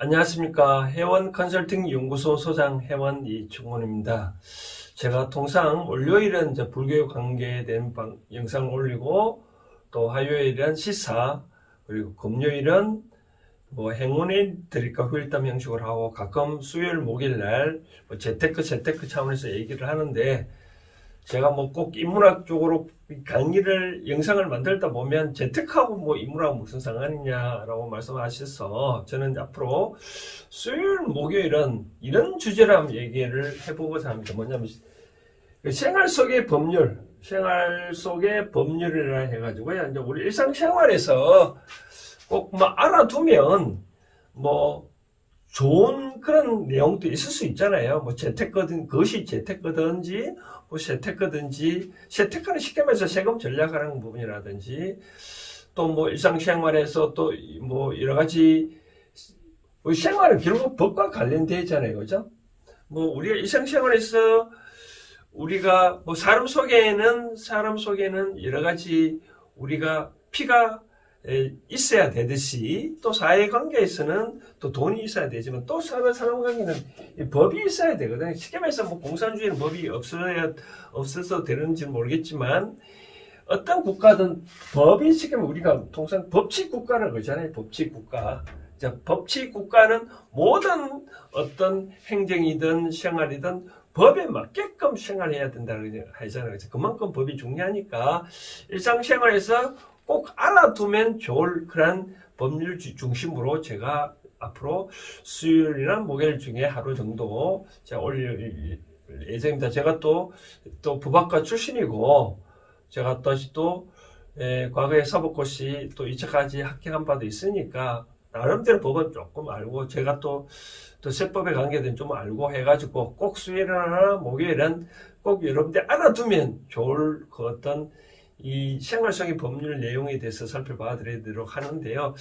안녕하십니까. 회원 컨설팅 연구소 소장 회원 이충원입니다. 제가 통상 월요일은 이제 불교육 관계에 대한 영상을 올리고, 또 화요일은 시사, 그리고 금요일은 행운을 드릴까 후일담 형식으로 하고, 가끔 수요일 목요일 날 재테크 차원에서 얘기를 하는데, 제가 꼭 인문학 쪽으로 강의를 영상을 만들다 보면 재테크하고 인문학 무슨 상관이냐라고 말씀하셔서, 저는 앞으로 수요일 목요일은 이런 주제로 한번 얘기를 해보고자 합니다. 뭐냐면 생활 속의 법률이라 해가지고요, 이제 우리 일상생활에서 꼭 알아두면 좋은 그런 내용도 있을 수 있잖아요. 그것이 재테크든지, 재테크는 쉽게 말해서 세금 전략하는 부분이라든지, 또 일상생활에서 또 여러 가지, 생활은 결국 법과 관련되어 있잖아요. 그죠? 우리가 일상생활에서 우리가 사람 속에는 여러 가지 우리가 피가 있어야 되듯이, 또 사회관계에서는 또 돈이 있어야 되지만, 또 사람관계는 법이 있어야 되거든요. 쉽게 말해서 공산주의는 법이 없어서 되는지는 모르겠지만, 어떤 국가든 법이, 쉽게 말하면 우리가 통상 법치국가라고 그러잖아요. 법치국가. 자, 법치국가는 모든 어떤 행정이든 생활이든 법에 맞게끔 생활해야 된다고 하잖아요. 그만큼 법이 중요하니까 일상생활에서 꼭 알아두면 좋을 그런 법률 중심으로 제가 앞으로 수요일이나 목요일 중에 하루 정도 제가 올릴 예정입니다. 제가 또 법학과 출신이고, 제가 과거에 사법고시 또 2차까지 합격한 바도 있으니까 나름대로 법은 조금 알고, 제가 또 세법에 관계된 좀 알고 해가지고, 꼭 수요일이나 목요일은 꼭 여러분들 알아두면 좋을 어떤 이 생활적인 법률 내용에 대해서 살펴봐 드리도록 하는데요.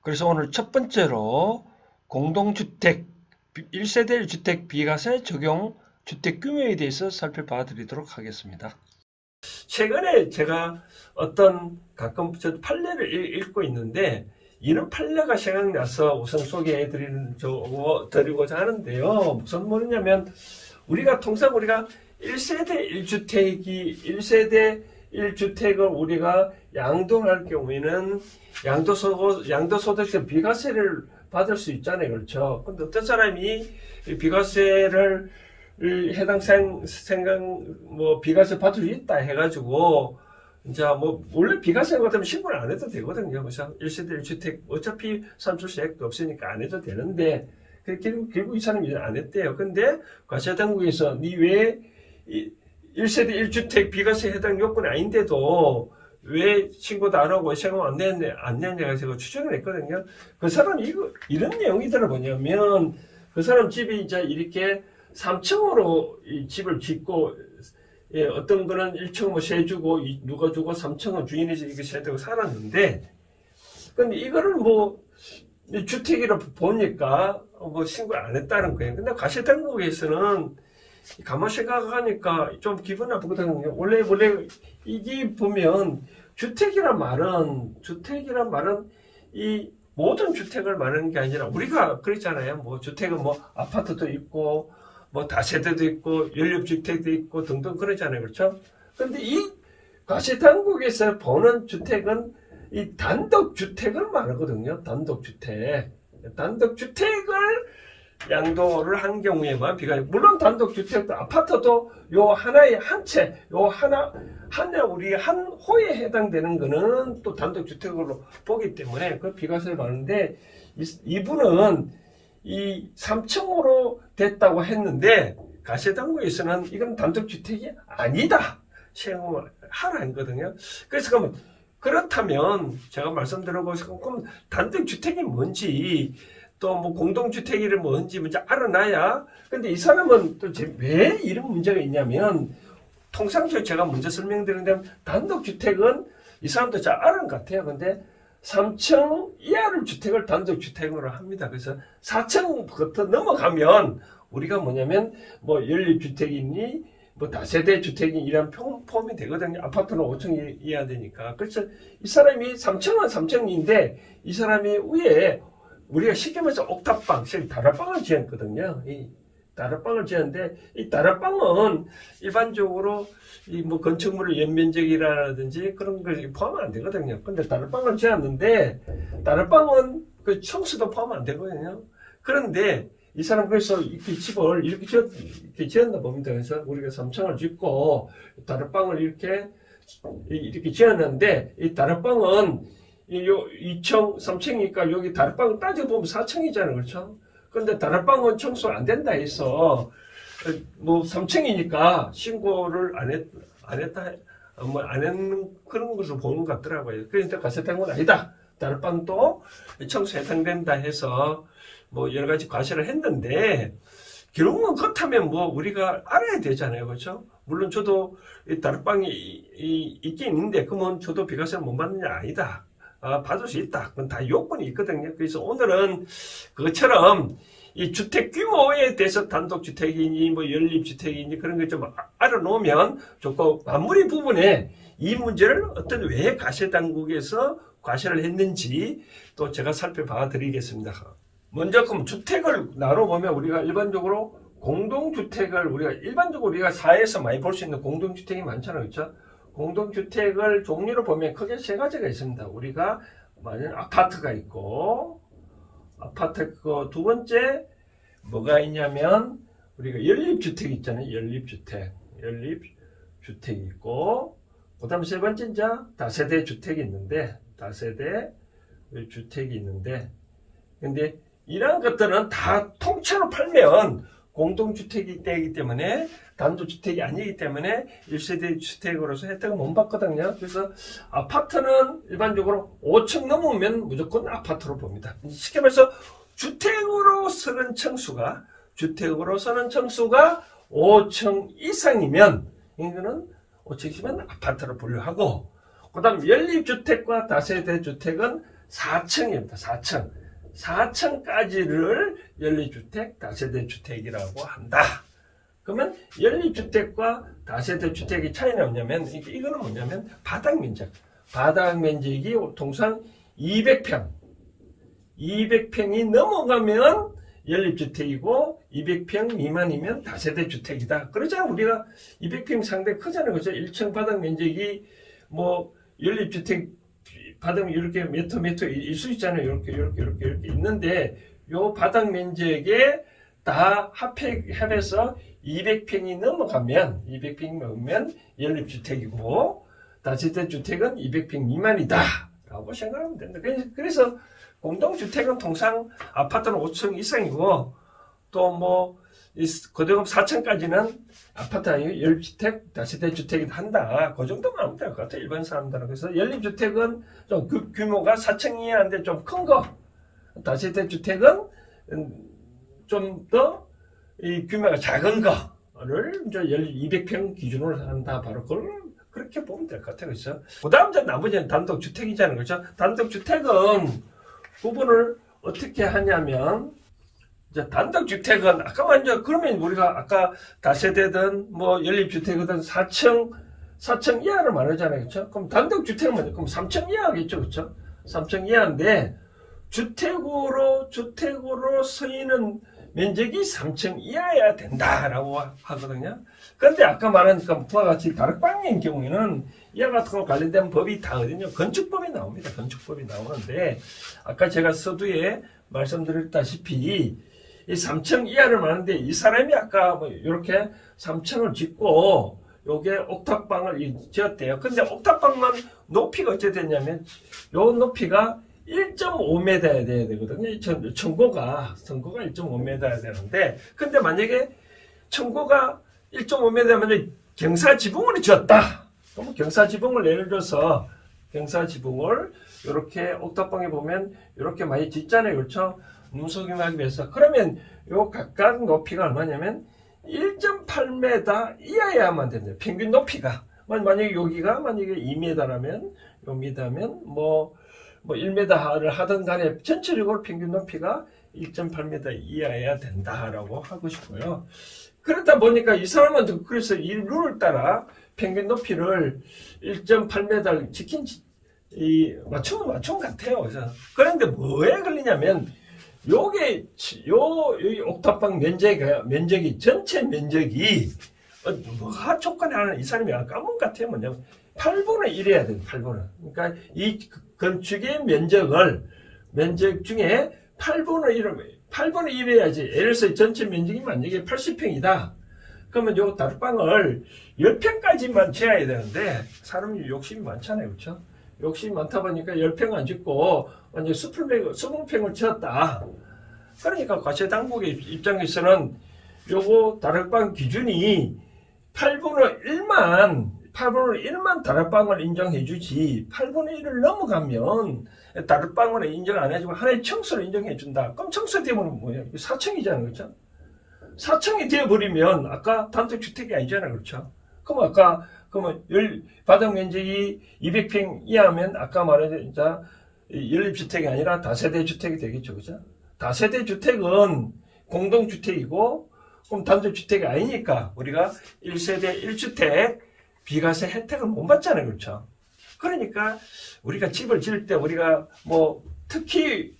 그래서 오늘 첫 번째로 공동주택 1세대 1주택 비과세 적용 주택 규모에 대해서 살펴봐 드리도록 하겠습니다. 최근에 제가 가끔 판례를 읽고 있는데, 이런 판례가 생각나서 우선 소개해 드리고자 하는데요. 무슨 말이냐면, 통상 우리가 1세대 1주택을 우리가 양도할 경우에는 양도소득세 비과세를 받을 수 있잖아요. 그렇죠? 근데 어떤 사람이 비과세를 비과세 받을 수 있다 해가지고, 이제 원래 비과세 같으면 신고를 안 해도 되거든요. 그래서 1세대 1주택 어차피 산출세액도 없으니까 안 해도 되는데, 결국 이 사람이 안 했대요. 근데 과세당국에서 왜 1세대 1주택 비과세 해당 요건이 아닌데도 왜 신고도 안 하고 세금 안 냈냐 해서 추정을 했거든요. 그 사람이 이런 내용이더라. 뭐냐면, 그 사람 집이 이제 이렇게 3층으로 이 집을 짓고, 어떤 거는 1층 세 주고, 누가 주고 3층은 주인이 이렇게 세 주고 살았는데, 근데 이거를 주택이라 보니까 신고를 안 했다는 거예요. 근데 과세당국에서는 가만 생각하니까 좀 기분 나쁘거든요. 원래 이게 보면 주택이란 말은 이 모든 주택을 말하는 게 아니라, 우리가 그랬잖아요. 주택은 아파트도 있고 다세대도 있고 연립주택도 있고 등등 그러잖아요. 그렇죠? 근데 이 과세당국에서 보는 주택은 이 단독주택을 말하거든요. 단독주택을 양도를 한 경우에만 물론 단독주택도 아파트도 우리 한 호에 해당되는 거는 또 단독주택으로 보기 때문에 그 비과세를 받는데, 이분은 이 3층으로 됐다고 했는데 과세당국에서는 이건 단독주택이 아니다 시행을 하라 했거든요. 그래서 그렇다면 제가 말씀드리고, 그럼 단독주택이 뭔지, 또 공동주택이 뭔지 먼저 알아놔야. 근데 이 사람은 또 왜 이런 문제가 있냐면, 통상적으로 제가 먼저 설명드리는데, 단독주택은 이 사람도 잘 아는 것 같아요. 근데 3층 이하를 주택을 단독주택으로 합니다. 그래서 4층부터 넘어가면 우리가 뭐냐면 연립주택이니 다세대 주택이 이런 포함이 되거든요. 아파트는 5층 이하 되니까. 그래서 이 사람이 3층은 3층인데 이 사람이 위에 우리가 쉽게 말해서 옥탑방, 다락방을 지었거든요. 이 다락방을 지었는데, 이 다락방은 일반적으로 이 뭐 건축물의 연면적이라든지 그런 걸 포함 안 되거든요. 근데 다락방을 지었는데, 다락방은 그 청수도 포함 안 되거든요. 그런데 이 사람 그래서 이렇게 집을 이렇게 지었나 봅니다. 그래서 우리가 3층을 짓고 다락방을 이렇게 지었는데, 이 다락방은 요 2층, 3층이니까 여기 다락방을 따져보면 4층이잖아요. 그렇죠? 근데 다락방은 청소 안 된다 해서 뭐 3층이니까 신고를 안 했다, 뭐 안 했는 그런 것을 보는 것 같더라고요. 그러니까 과세된 건 아니다. 다락방도 청소 해당된다 해서 뭐 여러 가지 과세를 했는데, 결국은 그렇다면 뭐 우리가 알아야 되잖아요. 그렇죠? 물론 저도 이 다락방이 있긴 있는데, 그러면 저도 비과세를 못 받느냐? 아니다. 받을 수 있다. 그건 다 요건이 있거든요. 그래서 오늘은 그것처럼 이 주택 규모에 대해서 단독주택이니 뭐 연립주택이니 그런 걸 좀 알아놓으면 좋고, 마무리 부분에 이 문제를 어떤 왜 과세당국에서 과세를 했는지 또 제가 살펴봐 드리겠습니다. 먼저 그럼 주택을 나눠보면 우리가 일반적으로 공동주택을 우리가 사회에서 많이 볼 수 있는 공동주택이 많잖아요. 그렇죠? 공동주택을 종류로 보면 크게 세 가지가 있습니다. 우리가 만약 아파트가 있고, 두 번째 뭐가 있냐면 우리가 연립주택 있잖아요. 연립주택이 있고, 그 다음 세 번째 이제 다세대 주택이 있는데, 근데 이런 것들은 다 통째로 팔면 공동주택이 되기 때문에, 단독주택이 아니기 때문에 1세대 주택으로서 혜택을 못 받거든요. 그래서 아파트는 일반적으로 5층 넘으면 무조건 아파트로 봅니다. 쉽게 말해서 주택으로 서는 층수가 5층 이상이면 이거는 5층이면 아파트로 분류하고, 그 다음 연립주택과 다세대 주택은 4층입니다. 4층까지를 연립주택, 다세대 주택이라고 한다. 그러면 연립주택과 다세대 주택의 차이는 뭐냐면, 이거는 뭐냐면 바닥 면적이 통상 200평이 넘어가면 연립주택이고 200평 미만이면 다세대 주택이다. 그러잖아요. 우리가 200평 상당히 크잖아요. 그죠? 1층 바닥 면적이 뭐 연립주택 바닥 이렇게 메터일 수 있잖아요. 이렇게 있는데, 요 바닥 면적에 다 합해서 200평이 넘으면 연립주택이고, 다세대 주택은 200평 미만이다 라고 생각하면 된다. 그래서 공동주택은 통상 아파트는 5층 이상이고, 또 뭐 고대금 4층까지는 아파트 아니고 연립주택, 다세대 주택이 한다. 그 정도만 하면 될 것 같아요. 일반 사람들은. 그래서 연립주택은 좀 규모가 4층 이하인데 좀 큰 거, 다세대 주택은 좀 더 이 규모가 작은 거를 이제 200평 기준으로 한다. 바로 그걸 그렇게 보면 될 것 같아요. 그렇죠? 그 다음 나머지는 단독주택이잖아요. 그렇죠? 단독주택은 구분을 어떻게 하냐면, 단독주택은 그러면 우리가 아까 다세대든 뭐 연립주택이든 4층 이하를 말하잖아요. 그렇죠? 그럼 단독주택은 뭐죠? 그럼 3층 이하겠죠. 그렇죠? 3층 이하인데, 주택으로 서있는 면적이 3층 이하여야 된다라고 하거든요. 그런데 아까 말한 그와 같이 다락방인 경우에는 이와 같은 거 관련된 법이 다 어디냐? 건축법이 나옵니다. 건축법이 나오는데, 아까 제가 서두에 말씀드렸다시피 이 3층 이하를 말하는데, 이 사람이 아까 뭐 이렇게 3층을 짓고 요게 옥탑방을 지었대요. 근데 옥탑방만 높이가 어찌 됐냐면, 요 높이가 1.5m 해야 되거든요. 청고가 1.5m 해야 되는데, 근데 만약에 청고가 1.5m면 경사지붕을 지었다. 그럼 경사지붕을 예를 들어서 경사지붕을 이렇게 옥탑방에 보면 이렇게 많이 짓잖아요. 그렇죠? 눈속임하기 위해서. 그러면 요 각각 높이가 얼마냐면 1.8m 이하여야만 된다. 평균 높이가. 만약에 여기가 만약에 2m라면, 요 미터면 뭐 1m를 하든 간에 전체적으로 평균 높이가 1.8m 이하여야 된다라고 하고 싶고요. 그렇다 보니까 이 사람은 그래서 이 룰을 따라 평균 높이를 1.8m 지킨 맞춤 같아요. 그래서 그런데 뭐에 걸리냐면, 요게 이 옥탑방 면적이 전체 면적이 뭐가 조건이 하나 이 사람이 까문 같아요. 뭐냐면 8분의 1이어야 돼요. 8분의. 그러니까 이 건축의 면적 중에 8분의 1이어야지. 예를 들어서 전체 면적이 만약에 80평이다. 그러면 요 다락방을 10평까지만 지어야 되는데 사람이 욕심이 많잖아요. 그렇죠? 욕심이 많다 보니까 10평 안 짓고 완전 20평을 지었다. 그러니까 과세당국의 입장에서는 요거 다락방 기준이 8분의 1만 다락방을 인정해 주지 8분의 1을 넘어가면 다락방을 인정 안 해주고 하나의 청수를 인정해 준다. 그럼 청수 되면 뭐야? 4층이잖아요. 그렇죠? 4층이 되어버리면 아까 단독주택이 아니잖아요. 그렇죠? 그럼 그러면 바닥 면적이 200평 이하면 아까 말한 연립주택이 아니라 다세대 주택이 되겠죠. 그죠? 다세대 주택은 공동주택이고 그럼 단독주택이 아니니까 우리가 1세대 1주택 비과세 혜택을 못 받잖아요. 그렇죠? 그러니까 우리가 집을 지을 때 우리가 뭐 특히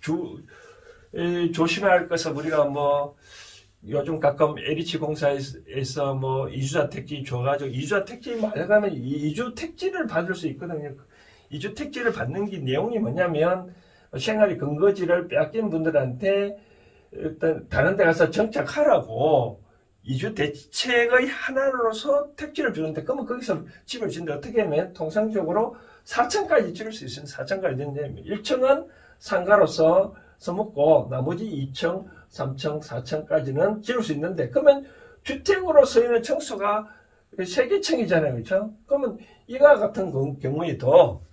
조심해야 할 것은 우리가 뭐 요즘 가끔 LH공사에서 뭐 이주자택지 줘가지고 이주자택지 말하면 이주택지를 받을 수 있거든요. 이주택지를 받는 게 내용이 뭐냐면 생활의 근거지를 빼앗긴 분들한테 일단 다른 데 가서 정착하라고 이주 대책의 하나로서 택지를 주는데 그러면 거기서 집을 짓는데 어떻게 하면 통상적으로 4층까지 지을 수 있으면 4층까지 짓는데 1층은 상가로서 써먹고 나머지 2층, 3층, 4층까지는 지을 수 있는데 그러면 주택으로 쓰이는 층수가 3개층이잖아요. 그렇죠? 그러면 이와 같은 경우에도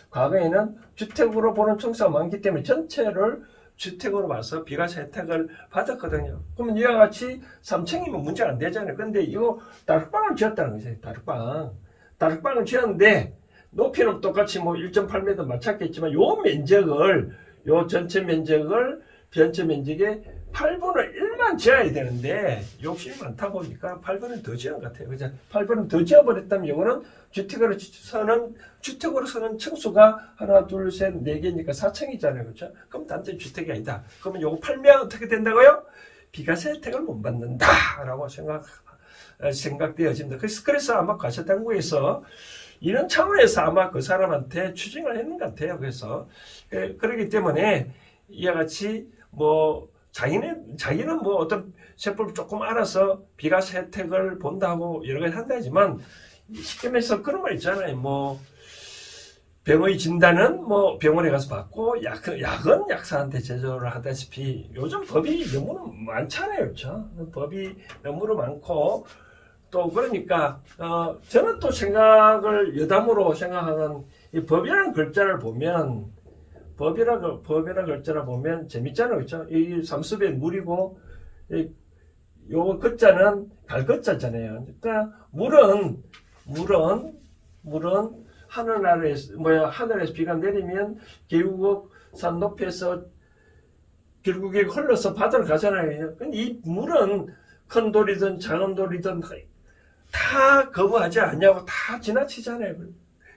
과거에는 주택으로 보는 층수가 많기 때문에 전체를 주택으로 봐서 비과세 혜택을 받았거든요. 그러면 이와 같이 3층이면 문제가 안 되잖아요. 근데 이거 다락방을 지었다는 거죠. 다락방을 지었는데 높이는 똑같이 뭐 1.8m 맞췄겠지만 요 전체 면적의 8분의 1만 지어야 되는데 욕심이 많다 보니까 8분은 더 지은 것 같아요. 그죠? 8분은 더 지어버렸다면 이거는 주택으로 서는 층수가 하나, 둘, 셋, 4개니까 4층이잖아요. 그렇죠? 그럼 단지 주택이 아니다. 그러면 요거 팔면 어떻게 된다고요? 비과세 혜택을 못 받는다라고 생각되어집니다. 그래서 아마 과세당국에서 이런 차원에서 아마 그 사람한테 추징을 했는 것 같아요. 그래서 그렇기 때문에 이와 같이 뭐 자기는 뭐 어떤 세법을 조금 알아서 비과세 혜택을 본다고 여러 가지 한다지만 쉽게 말해서 그런 거 있잖아요. 뭐 병의 진단은 뭐 병원에 가서 받고 약은 약사한테 제조를 하다시피 요즘 법이 너무 많잖아요. 그렇죠? 법이 너무 많고 또 그러니까 저는 또 여담으로 생각하는 이 법이라는 글자를 보면 법이라는 글자를 보면 재밌잖아요. 그렇죠? 이 삼습의 물이고 요 글자는 갈글자잖아요. 그러니까 물은 하늘에서 비가 내리면 계곡 산 높이에서 결국에 흘러서 바다로 가잖아요. 근데 이 물은 큰 돌이든 작은 돌이든 다 거부하지 않냐고 다 지나치잖아요.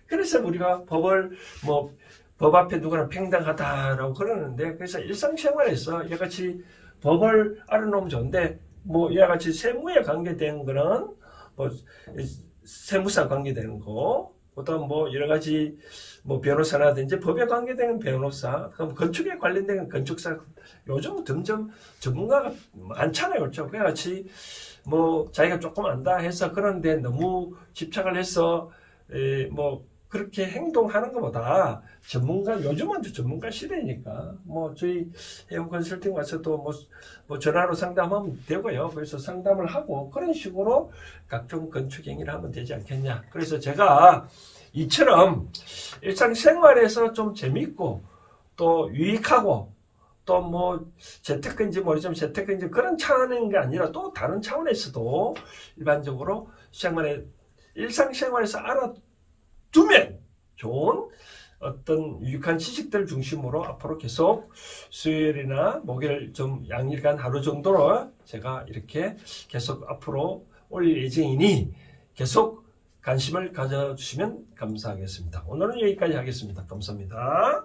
그래서 우리가 법 앞에 누구나 평등하다라고 그러는데 그래서 일상생활에서 이같이 법을 알아놓으면 좋은데 뭐 이와 같이 세무에 관계된 거는 뭐 세무사 관계되는 거 그다음 뭐 여러 가지 뭐 변호사라든지 법에 관계되는 변호사 그럼 건축에 관련된 건축사 요즘 점점 전문가가 많잖아요. 그렇죠? 그와 같이 뭐 자기가 조금 안다 해서 그런데 너무 집착을 해서 뭐 그렇게 행동하는 것보다 요즘은 전문가 시대니까 뭐 저희 해운 컨설팅 와서도 뭐 전화로 상담하면 되고요. 그래서 상담을 하고 그런 식으로 각종 건축 행위를 하면 되지 않겠냐. 그래서 제가 이처럼 일상생활에서 좀 재밌고 또 유익하고 또 뭐 재테크인지 모르지만 재테크인지 그런 차원인 게 아니라 또 다른 차원에서도 일반적으로 일상생활에서 알아두면 좋은 어떤 유익한 지식들 중심으로 앞으로 계속 수요일이나 목요일 좀 양일간 하루 정도로 제가 이렇게 계속 앞으로 올릴 예정이니 계속 관심을 가져주시면 감사하겠습니다. 오늘은 여기까지 하겠습니다. 감사합니다.